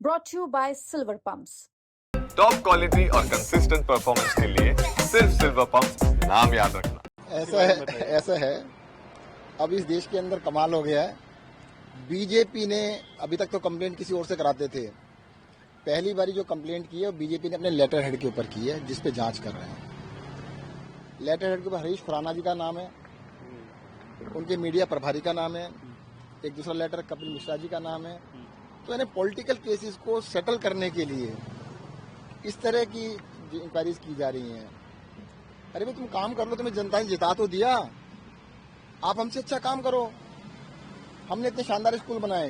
brought to you by Silver Pumps. Top quality और consistent performance के लिए सिर्फ सिल्वर पंप्स, नाम याद रखना। ऐसा है अब इस देश के अंदर कमाल हो गया है। बीजेपी ने अभी तक तो कंप्लेंट किसी और से कराते थे, पहली बारी जो कंप्लेंट की है वो बीजेपी ने अपने लेटर हेड के ऊपर की है, जिस पे जांच कर रहे हैं। लेटर हेड के ऊपर हरीश खुराना जी का नाम है, उनके मीडिया प्रभारी का नाम है, एक दूसरा लेटर कपिल मिश्रा जी का नाम है। तो यानी पॉलिटिकल केसेस को सेटल करने के लिए इस तरह की इंक्वायरीज की जा रही हैं। अरे भाई तुम काम कर लो, तुम्हें जनता ने जिता तो दिया, आप हमसे अच्छा काम करो। हमने इतने शानदार स्कूल बनाए,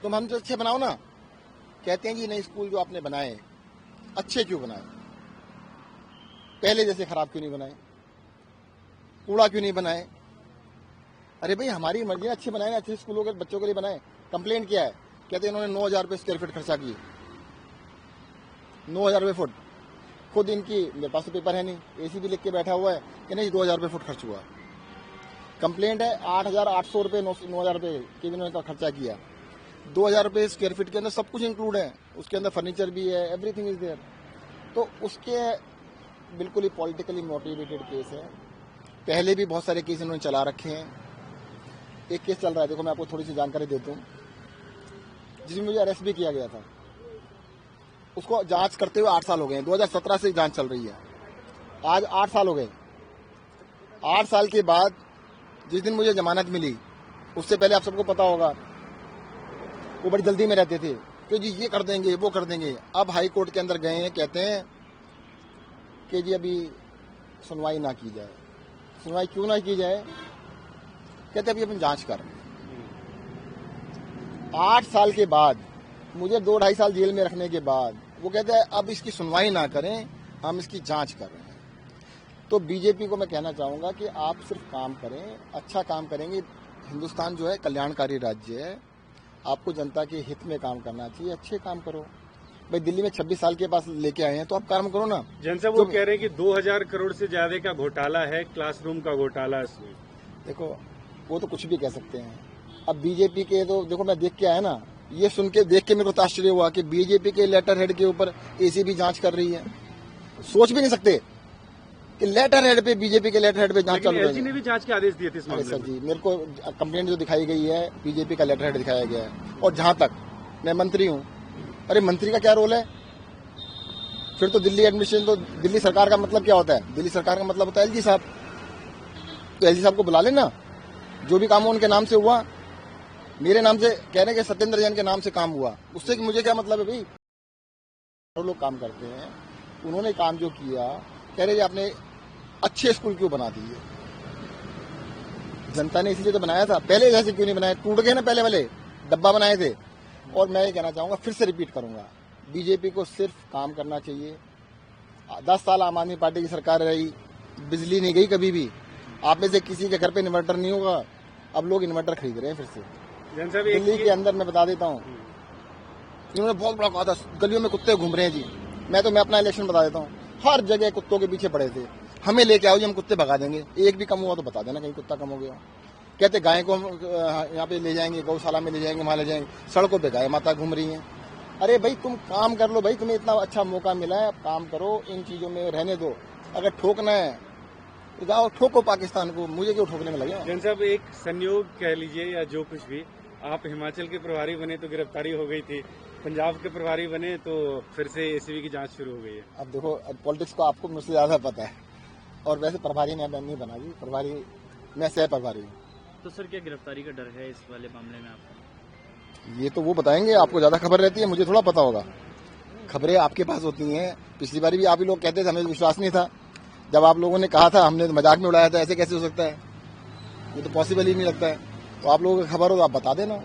तुम हमसे अच्छे बनाओ ना। कहते हैं कि नहीं, स्कूल जो आपने बनाए अच्छे क्यों बनाए, पहले जैसे खराब क्यों नहीं बनाए, कूड़ा क्यों नहीं बनाए। अरे भाई हमारी मर्जी, अच्छे बनाए ना, अच्छे स्कूलों के बच्चों के लिए बनाए। कंप्लेंट किया है, कहते हैं इन्होंने 9,000 रुपये स्क्वायर फीट खर्चा किए, 9,000 रुपये फुट। खुद इनकी, मेरे पास तो पेपर है नहीं, एसी भी लिख के बैठा हुआ है कि नहीं 2,000 रुपये फुट खर्च हुआ। कंप्लेंट है 8,800 रुपये 9,000 रुपये के इन्होंने खर्चा किया। 2,000 रुपये स्क्वायर फीट के अंदर सब कुछ इंक्लूड है, उसके अंदर फर्नीचर भी है, एवरीथिंग इज देयर। तो उसके बिल्कुल ही पॉलिटिकली मोटिवेटेड केस है। पहले भी बहुत सारे केस इन्होंने चला रखे हैं। एक केस चल रहा है, देखो मैं आपको थोड़ी सी जानकारी देता हूँ, जिसमें मुझे अरेस्ट भी किया गया था। उसको जांच करते हुए 8 साल हो गए हैं, 2017 से जांच चल रही है, आज 8 साल हो गए। 8 साल के बाद जिस दिन मुझे जमानत मिली, उससे पहले आप सबको पता होगा वो बड़ी जल्दी में रहते थे कि जी ये कर देंगे वो कर देंगे। अब हाई कोर्ट के अंदर गए हैं, कहते हैं कि जी अभी सुनवाई ना की जाए। सुनवाई क्यों ना की जाए, कहते अभी अपन जांच कर। 8 साल के बाद, मुझे 2-2.5 साल जेल में रखने के बाद वो कहते हैं अब इसकी सुनवाई ना करें, हम इसकी जांच कर रहे हैं। तो बीजेपी को मैं कहना चाहूंगा कि आप सिर्फ काम करें, अच्छा काम करेंगे। हिंदुस्तान जो है कल्याणकारी राज्य है, आपको जनता के हित में काम करना चाहिए, अच्छे काम करो। भाई दिल्ली में 26 साल के पास लेके आए हैं तो आप काम करो ना। जनता वो कह रहे हैं कि 2,000 करोड़ से ज्यादा का घोटाला है, क्लासरूम का घोटाला इसमें। देखो वो तो कुछ भी कह सकते हैं। अब बीजेपी के तो देखो, मैं देख के आया ना, ये सुन के देख के मेरे को आश्चर्य हुआ कि बीजेपी के लेटर हेड के ऊपर एसी भी जांच कर रही है। सोच भी नहीं सकते कि लेटर हेड पे, बीजेपी के लेटर हेड पे जांच चालू एलजी ने भी जांच के आदेश दिए थे इस मामले में। सर जी, मेरे को कंप्लेंट जो दिखाई गई है बीजेपी का लेटर हेड दिखाया गया है। और जहां तक मैं मंत्री हूं, अरे मंत्री का क्या रोल है फिर? तो दिल्ली एडमिनिस्ट्रेशन, तो दिल्ली सरकार का मतलब क्या होता है? दिल्ली सरकार का मतलब होता है एलजी साहब। तो एलजी साहब को बुला लेना, जो भी काम हो उनके नाम से हुआ। मेरे नाम से कह रहे हैं कि सत्येंद्र जैन के नाम से काम हुआ, उससे मुझे क्या मतलब है भाई? लोग काम करते हैं, उन्होंने काम जो किया, कह रहे आपने अच्छे स्कूल क्यों बना दिए? जनता ने इसलिए तो बनाया था, पहले जैसे क्यों नहीं बनाए? टूट गए ना पहले वाले, डब्बा बनाए थे। और मैं ये कहना चाहूंगा, फिर से रिपीट करूंगा, बीजेपी को सिर्फ काम करना चाहिए। 10 साल आम आदमी पार्टी की सरकार रही, बिजली नहीं गई कभी भी। आप में से किसी के घर पे इन्वर्टर नहीं होगा, अब लोग इन्वर्टर खरीद रहे हैं फिर से। दिल्ली के अंदर मैं बता देता हूँ, इन्होंने बहुत बड़ा कहा था, गलियों में कुत्ते घूम रहे हैं जी। मैं अपना इलेक्शन बता देता हूँ, हर जगह कुत्तों के पीछे पड़े थे। हमें लेके आओ जी, हम कुत्ते भगा देंगे। एक भी कम हुआ तो बता देना कहीं कुत्ता कम हो गया। कहते गाय को हम यहाँ पे ले जाएंगे, गौशाला में ले जाएंगे, वहां ले जाएंगे। सड़कों पे गाय माता घूम रही हैं। अरे भाई तुम काम कर लो भाई, तुम्हें इतना अच्छा मौका मिला है, काम करो, इन चीजों में रहने दो। अगर ठोकना है तो जाओ ठोको पाकिस्तान को, मुझे क्यों ठोकने में लगे? जैन साहब, एक संयोग कह लीजिए या जो कुछ भी, आप हिमाचल के प्रभारी बने तो गिरफ्तारी हो गई थी, पंजाब के प्रभारी बने तो फिर से एसीबी की जांच शुरू हो गई है। अब देखो, अब पॉलिटिक्स को आपको मुझसे ज्यादा पता है, और वैसे प्रभारी ने नहीं बना जी, प्रभारी मैं सह प्रभारी हूँ। तो सर क्या गिरफ्तारी का डर है इस वाले मामले में आपको? ये तो वो बताएंगे, आपको ज्यादा खबर रहती है, मुझे थोड़ा पता होगा। खबरें आपके पास होती हैं। पिछली बार भी आप ही लोग कहते थे, हमें विश्वास नहीं था। जब आप लोगों ने कहा था, हमने तो मजाक में उड़ाया था, ऐसे कैसे हो सकता है, ये तो पॉसिबल ही नहीं लगता है। तो आप लोगों को खबर हो तो आप बता देना।